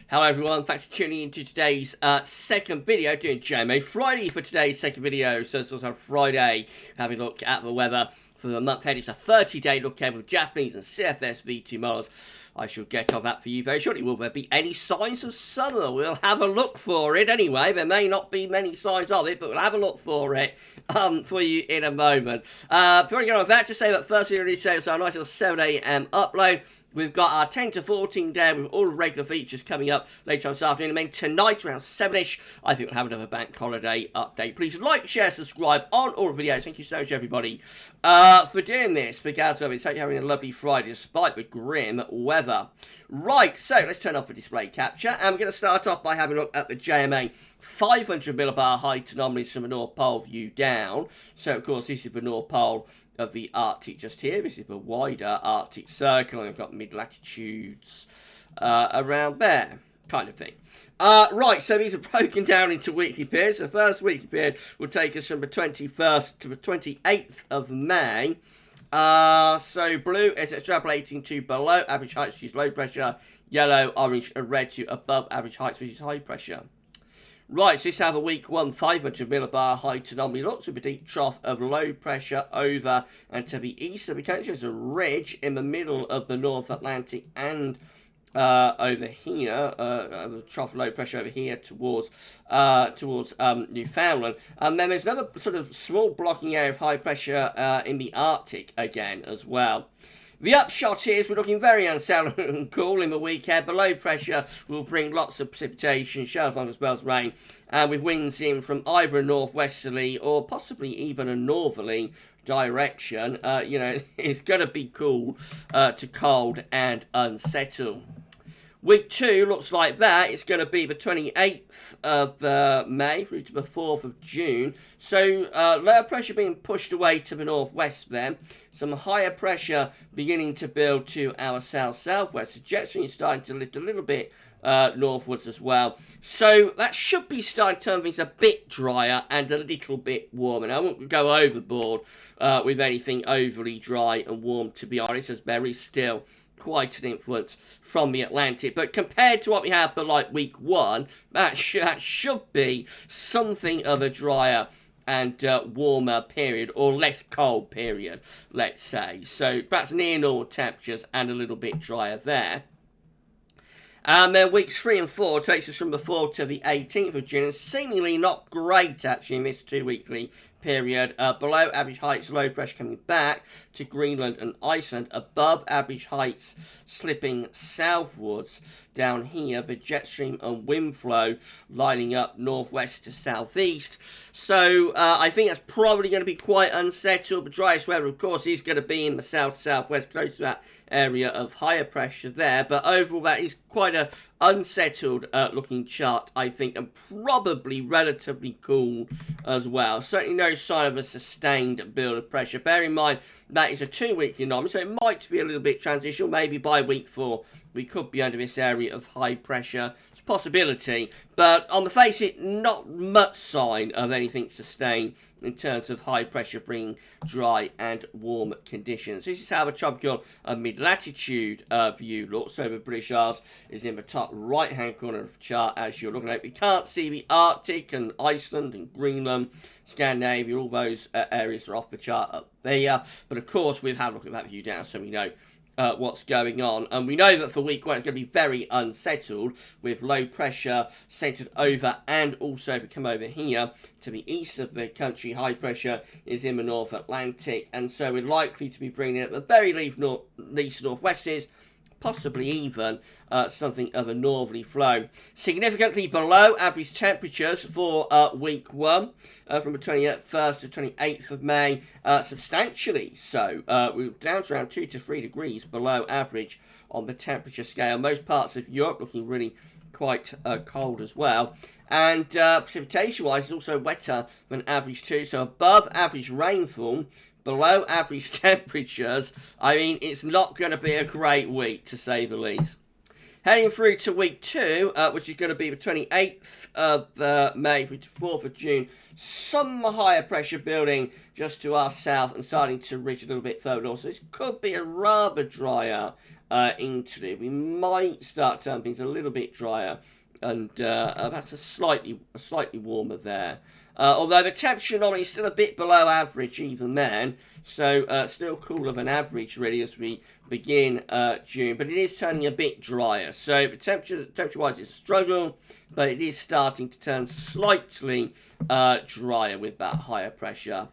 Hello everyone, thanks for tuning into today's second video, doing JMA Friday for today's second video. So it's also Friday, having a look at the weather for the month ahead. It's a 30-day look ahead with Japanese and CFS V2 models. I shall get on that for you very shortly. Will there be any signs of summer? We'll have a look for it anyway. There may not be many signs of it, but we'll have a look for it for you in a moment. Before we get on with that, just say that Thursday release sales are a nice little 7 AM upload. We've got our 10 to 14 day with all the regular features coming up later on this afternoon. And then tonight, around 7ish, I think we'll have another bank holiday update. Please like, share, subscribe on all the videos. Thank you so much, everybody, for doing this. Because I hope you're having a lovely Friday despite the grim weather. Right, so let's turn off the display capture. And we're going to start off by having a look at the JMA 500 millibar height anomalies from the North Pole view down. So, of course, this is the North Pole of the Arctic just here. This is the wider Arctic Circle, and I've got mid-latitudes around there, kind of thing. Right, so these are broken down into weekly periods. The first weekly period will take us from the 21st to the 28th of May. So blue is extrapolating to below average heights, which is low pressure, yellow, orange, and red to above average heights, which is high pressure. Right, so this is how the week 1 500 millibar height anomaly looks, with a deep trough of low pressure over and to the east of the country. There's a ridge in the middle of the North Atlantic and over here, the trough low pressure over here towards Newfoundland. And then there's another sort of small blocking area of high pressure in the Arctic again as well. The upshot is we're looking very unsettled and cool in the weekend. The low pressure will bring lots of precipitation, showers, long spells of rain, and with winds in from either a northwesterly or possibly even a northerly direction. It's going to be cool to cold and unsettled. Week 2 looks like that. It's going to be the 28th of May through to the 4th of June. So lower pressure being pushed away to the northwest then. Some higher pressure beginning to build to our south-southwest. The jet stream is starting to lift a little bit northwards as well. So that should be starting to turn things a bit drier and a little bit warmer. Now, I won't go overboard with anything overly dry and warm, to be honest, as there is still quite an influence from the Atlantic, but compared to what we had for like week 1, that should be something of a drier and warmer period, or less cold period, let's say. So perhaps near normal temperatures and a little bit drier there. And then weeks 3 and 4 takes us from the 4th to the 18th of June, and seemingly not great actually in this 2-weekly period. Below average heights, low pressure coming back to Greenland and Iceland. Above average heights, slipping southwards down here. The jet stream and wind flow lining up northwest to southeast. So I think that's probably going to be quite unsettled. The driest weather, of course, is going to be in the south-southwest, close to that area of higher pressure there. But overall, that is quite a unsettled looking chart, I think, and probably relatively cool as well. Certainly no sign of a sustained build of pressure. Bear in mind that is a 2-weekly anomaly, so it might be a little bit transitional. Maybe by week 4 we could be under this area of high pressure. It's a possibility, but on the face of it, not much sign of anything sustained in terms of high pressure bringing dry and warm conditions. This is how the tropical mid-latitude view looks. So the British Isles is in the top right-hand corner of the chart as you're looking at it. We can't see the Arctic and Iceland and Greenland, Scandinavia, all those areas are off the chart up there. But of course, we've had a look at that view down, so we know what's going on. And we know that for week 1 it's going to be very unsettled, with low pressure centered over and also, if we come over here to the east of the country, high pressure is in the North Atlantic, and so we're likely to be bringing at the very least northwesters, possibly even something of a northerly flow. Significantly below average temperatures for week 1, from the 21st to 28th of May, substantially so. We're down to around 2 to 3 degrees below average on the temperature scale. Most parts of Europe looking really quite cold as well. And precipitation-wise is also wetter than average too, so above average rainfall, below average temperatures. I mean, it's not going to be a great week, to say the least. Heading through to week 2, which is going to be the 28th of May through to 4th of June. Some higher pressure building just to our south and starting to ridge a little bit further north. So this could be a rather drier into it. We might start turning things a little bit drier, and that's a slightly warmer there. Although the temperature normally is still a bit below average even then, so still cooler than average really as we begin June, but it is turning a bit drier. So the temperature-wise is a struggle, but it is starting to turn slightly drier with that higher pressure.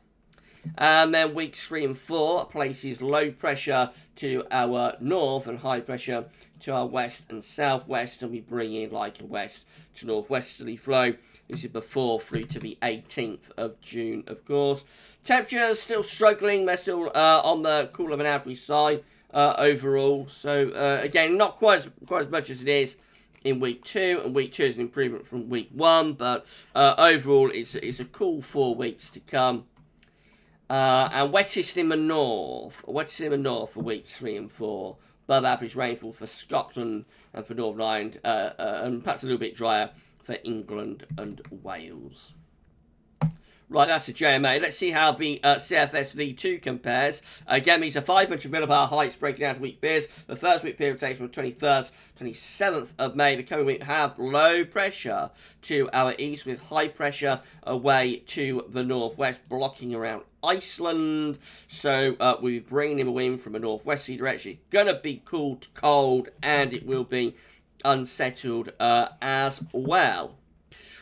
And then weeks 3 and 4 places low pressure to our north and high pressure to our west and southwest, and we bring in like a west to northwesterly flow. This is before through to the 18th of June, of course. Temperatures still struggling. They're still on the cooler than average side overall. So, again, not quite as much as it is in week 2. And week 2 is an improvement from week 1. But overall, it's a cool 4 weeks to come. And wettest in the north for weeks 3 and 4. Above average rainfall for Scotland and for Northern Ireland. And perhaps a little bit drier for England and Wales. Right, that's the JMA. Let's see how the CFS V2 compares. Again, these are 500 millibar heights breaking down to week periods. The first week period takes from the 21st, 27th of May. The coming week have low pressure to our east with high pressure away to the northwest, blocking around Iceland. So we're bringing in a wind from a northwesterly direction. It's going to be cool to cold, and it will be unsettled as well.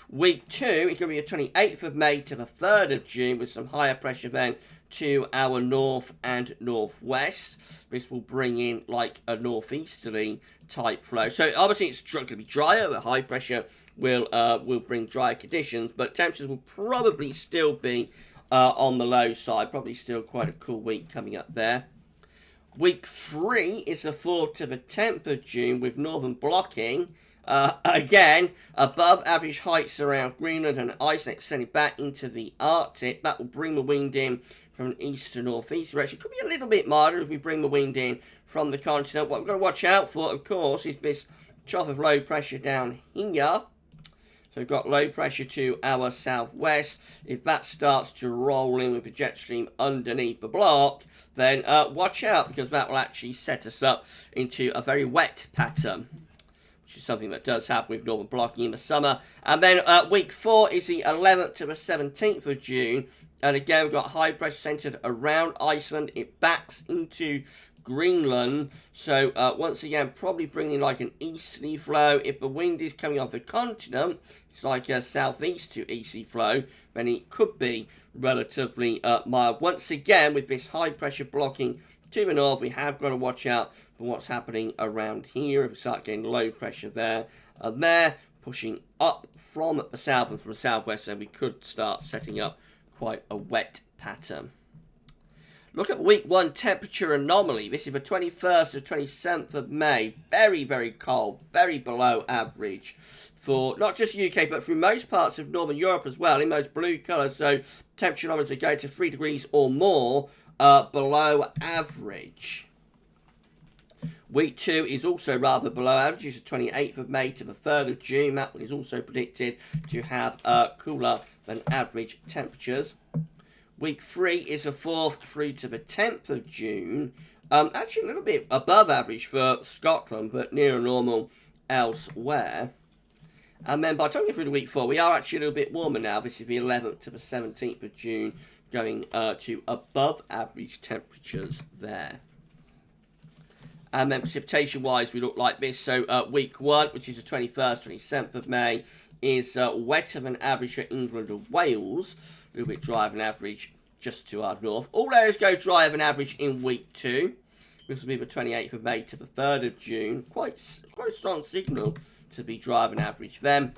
Week 2 is going to be the 28th of May to the 3rd of June with some higher pressure then to our north and northwest. This will bring in like a northeasterly type flow. So obviously it's going to be drier. The high pressure will bring drier conditions, but temperatures will probably still be on the low side. Probably still quite a cool week coming up there. Week 3 is the 4th to the 10th of June with northern blocking. Again, above average heights around Greenland and Iceland extending back into the Arctic. That will bring the wind in from an east to northeast direction. It could be a little bit milder if we bring the wind in from the continent. What we've got to watch out for, of course, is this trough of low pressure down here. So we've got low pressure to our southwest. If that starts to roll in with a jet stream underneath the block, then watch out, because that will actually set us up into a very wet pattern, which is something that does happen with northern blocking in the summer. And then week 4 is the 11th to the 17th of June. And again, we've got high pressure centered around Iceland. It backs into Greenland. So once again, probably bringing like an easterly flow. If the wind is coming off the continent, it's like a southeast to easterly flow, then it could be relatively mild. Once again, with this high pressure blocking to the north, we have got to watch out for what's happening around here. If we start getting low pressure there and there, pushing up from the south and from the southwest, then we could start setting up quite a wet pattern. Look at week 1 temperature anomaly. This is the 21st to 27th of May. Very, very cold, very below average for not just UK, but through most parts of Northern Europe as well, in those blue colours. So temperature anomalies are going to 3 degrees or more below average. Week 2 is also rather below average. It's the 28th of May to the 3rd of June. That one is also predicted to have cooler than average temperatures. Week 3 is the 4th through to the 10th of June. Actually a little bit above average for Scotland, but near normal elsewhere. And then by the time we get through to week 4, we are actually a little bit warmer now. This is the 11th to the 17th of June, going to above average temperatures there. And then precipitation-wise, we look like this. So week 1, which is the 21st, 27th of May, is wetter than average for England and Wales. A little bit drier than average just to our north. All areas go drier than average in week 2. This will be the 28th of May to the 3rd of June. Quite a strong signal to be drier than average then.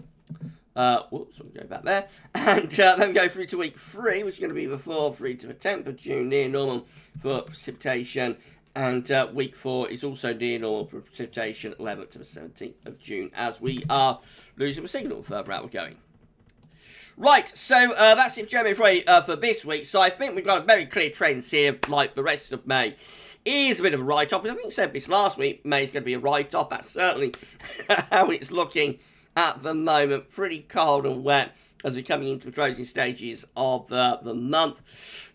Whoops, we'll go back there. And then we go through to week 3, which is going to be the 4th through to the 10th of June, near normal for precipitation. And week 4 is also near normal for precipitation, 11th to the 17th of June, as we are losing the signal the further out we're going. Right, so that's it, Jeremy, for this week. So I think we've got a very clear trend here, like the rest of May is a bit of a write-off. I think I said this last week, May's going to be a write-off. That's certainly how it's looking at the moment. Pretty cold and wet as we're coming into the closing stages of the month.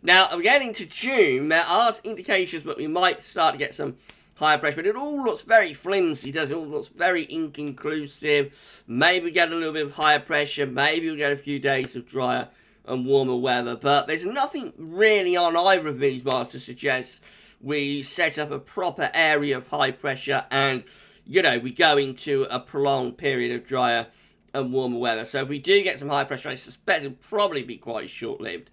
Now, we're getting into June. There are indications that we might start to get some higher pressure, but it all looks very flimsy, doesn't it? All looks very inconclusive. Maybe we get a little bit of higher pressure, maybe we get a few days of drier and warmer weather, but there's nothing really on either of these marks to suggest we set up a proper area of high pressure and, you know, we go into a prolonged period of drier and warmer weather. So if we do get some high pressure, I suspect it'll probably be quite short-lived.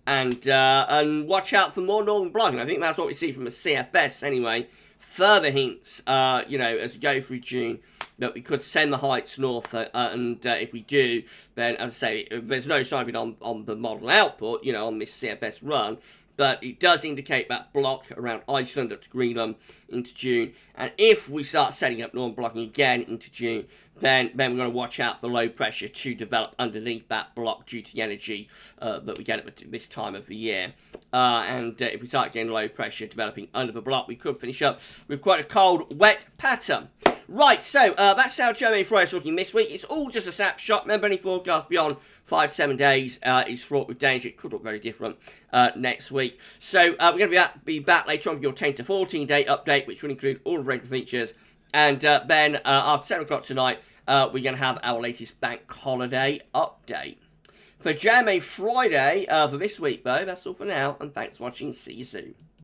And watch out for more northern blocking. I think that's what we see from a CFS anyway. Further hints, you know, as we go through June, that we could send the heights north, and if we do, then, as I say, there's no sign of it on the model output, you know, on this CFS run, but it does indicate that block around Iceland up to Greenland into June. And if we start setting up northern blocking again into June, then we're going to watch out for low pressure to develop underneath that block due to the energy that we get at this time of the year. And if we start getting low pressure developing under the block, we could finish up with quite a cold, wet pattern. Right, so that's how Jeremy Friday is looking this week. It's all just a snapshot. Remember, any forecast beyond 5 to 7 days is fraught with danger. It could look very different next week. So we're going to be back later on with your 10 to 14 day update, which will include all of the regular features. And then after 7 o'clock tonight, we're going to have our latest bank holiday update. For Jeremy Friday for this week, though, that's all for now. And thanks for watching. See you soon.